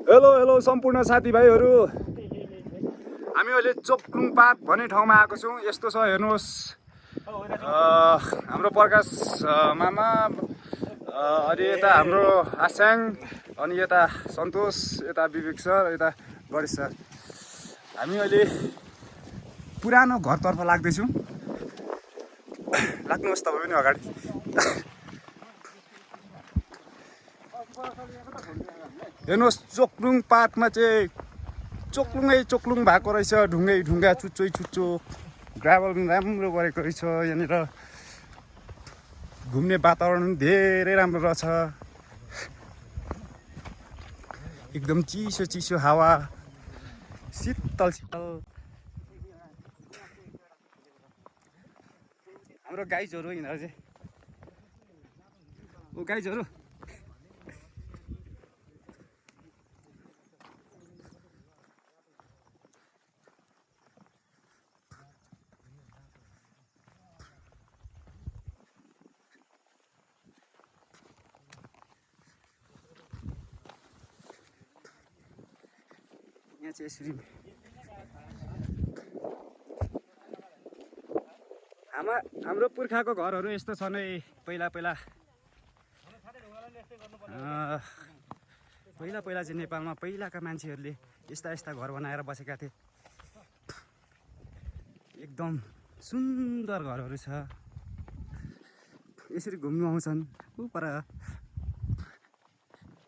Hello hello सम्पूर्ण साथीभाइहरू, हामी अहिले चोक्लुङ पात भन्ने ठाउँमा आएको छौँ। यस्तो छ हेर्नुहोस्, हाम्रो प्रकाश मामा, अनि यता हाम्रो आस्याङ, अनि यता सन्तोष, यता विवेक सर, यता गणेश सर। हामी अहिले पुरानो घरतर्फ लाग्दैछौँ। लाग्नुहोस् तपाईँ पनि अगाडि। हेर्नुहोस्, चोक्लुङ पातमा चाहिँ चोक्लुङ भएको रहेछ। ढुङ्गा चुच्चो ग्राभल पनि राम्रो गरेको रहेछ। यहाँनिर घुम्ने वातावरण पनि धेरै राम्रो रहेछ। एकदम चिसो हावा, शीतल। हाम्रो गाइजहरू यिनीहरू चाहिँ गाइजहरू यहाँ चाहिँ यसरी हाम्रो पुर्खाको घरहरू यस्तो छ नै। पहिला चाहिँ नेपालमा पहिलाका मान्छेहरूले यस्ता घर बनाएर बसेका थिए। एकदम सुन्दर घरहरू छ। यसरी घुम्नु आउँछन्। पर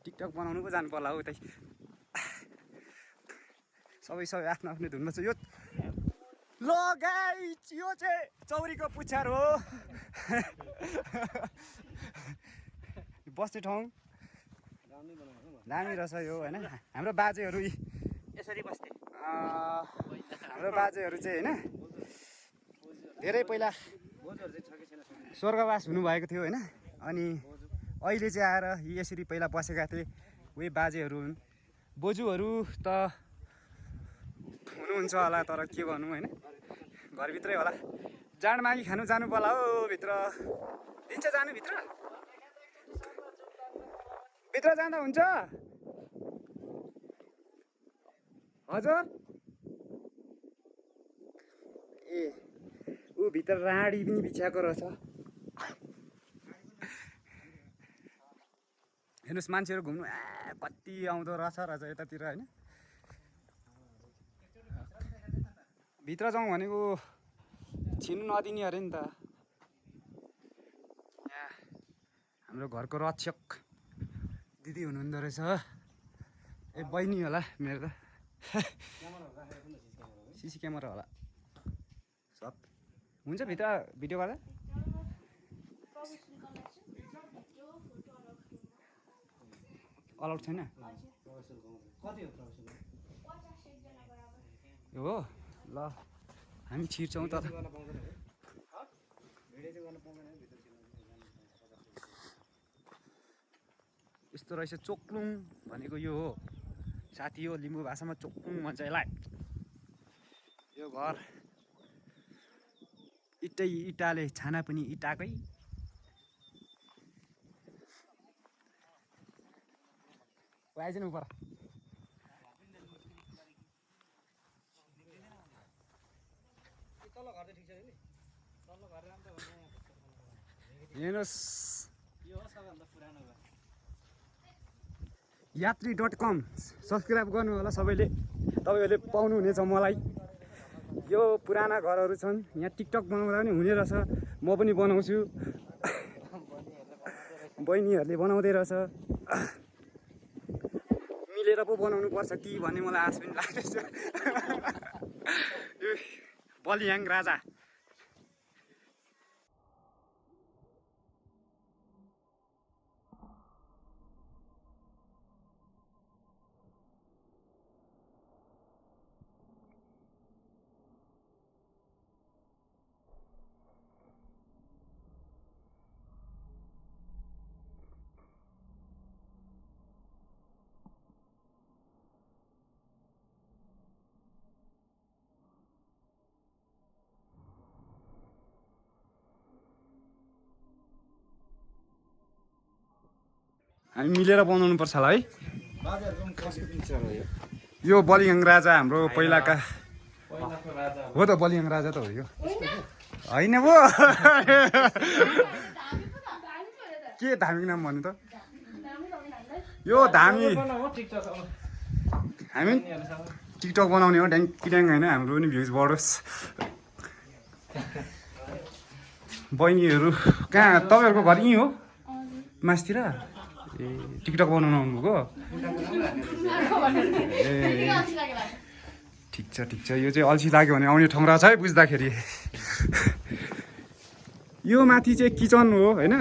टिकटक बनाउनु पो जानु पर्ला हौ। उतै सबै आफ्नो धुनमा छ। यो ल गाइस, यो चाहिँ चौरीको पुच्छार हो। बस्ने ठाउँ दामी रहेछ यो, होइन? हाम्रो बाजेहरू यसरी बस्थे। हाम्रो बाजेहरू चाहिँ होइन धेरै पहिला स्वर्गवास हुनुभएको थियो, होइन? अनि अहिले चाहिँ आएर यसरी पहिला बसेका थिए। उही बाजेहरू हुन्। बोजूहरू त हुनुहुन्छ होला, तर के भन्नु, होइन? घरभित्रै होला। जाँड मागी खानु जानु पर्ला हौ भित्र। दिन्छ जानु भित्र? भित्र जाँदा हुन्छ हजुर? ए ऊ भित्र राडी पनि बिछ्याएको रहेछ। हेर्नुहोस्, मान्छेहरू घुम्नु कति आउँदो रहेछ यतातिर, होइन? भित्र जाउँ भनेको छिर्नु नदिने अरे नि त। यहाँ हाम्रो घरको रक्षक दिदी हुनुहुँदो रहेछ। ए बहिनी होला मेरो त। सिसी क्यामेरा होला सब हुन्छ भित्र भिडियो गर्दा। अलाउड छैन हो? ल हामी छिर्छौँ त। यस्तो रहेछ चोक्लुङ भनेको यो हो साथी। हो लिम्बू भाषामा चोक्लुङ भन्छ यसलाई। यो घर इटाले छाना पनि इटाकै। आइज न उपर। हेर्नुहोस्, यात्री.com सब्सक्राइब गर्नु होला सबैले। तपाईँहरूले पाउनुहुनेछ मलाई। यो पुराना घरहरू छन्। यहाँ टिकटक बनाउँदा पनि हुने रहेछ। म पनि बनाउँछु। बहिनीहरूले बनाउँदै रहेछ। मिलेर पो बनाउनु पर्छ कि भन्ने मलाई आश पनि लाग्दैछ। बलियाङ राजा। हामी मिलेर बनाउनु पर्छ होला है। यो बलिङ राजा हाम्रो पहिलाका हो त बलिङ राजा त हो यो होइन पो के धामी नाम भन्नु त यो धामी हामी टिकटक बनाउने हो ड्याङ होइन हाम्रो पनि भ्युज बढोस् बहिनीहरू कहाँ तपाईँहरूको घर यहीँ हो मासतिर ए टिकटक बनाउनु आउनुभएको ए ठिक छ यो चाहिँ अल्छी लाग्यो भने आउने ठाउँ रहेछ है बुझ्दाखेरि यो माथि चाहिँ किचन हो होइन